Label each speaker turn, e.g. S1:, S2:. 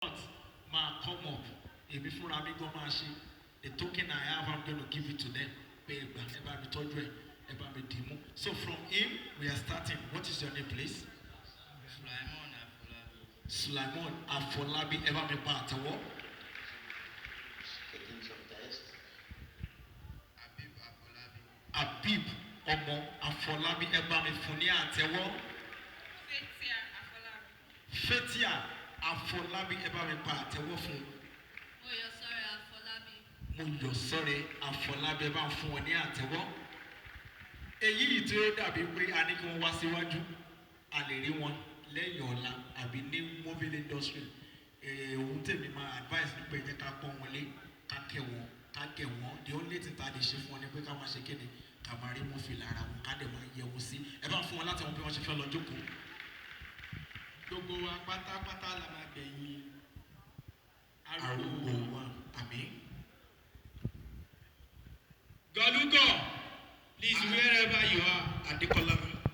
S1: not come up. If before I go the token I have, I'm going to give it to them. So from him, we are starting. What is your name, please? Sulaimon Afolabi. Ever me part of what?
S2: Taking some test.
S1: Abib Omo Afolabi. Ever me funia atewo. Fetia Afolabi. Ever me part of what? Mo sorry Afolabi. Ever funia atewo. Èyí tí ó dàbí pé a ní kí wọ́n wá síwájú a lè rí wọn lẹ́yìn ọ̀la àbí ní mobile industry ohun tèmi máa advice nípa ẹ̀jẹ̀ ká pọ́n wọn lé ká kẹ́ wọn ká gẹ̀ wọ́n the only thing tá a lè ṣe fún wọn ni pé ká máa ṣe kéde ká máa rí mọ́fì lára wọn ká dẹ̀ máa yẹ wọn sí ẹ bá fún wọn láti wọn bí wọ́n ṣe fẹ́ lọ jókòó.
S3: Gbogbo wa pátápátá la máa gbẹ̀yìn
S1: arúgbó wọn àmì.
S3: Gọlúgọ̀.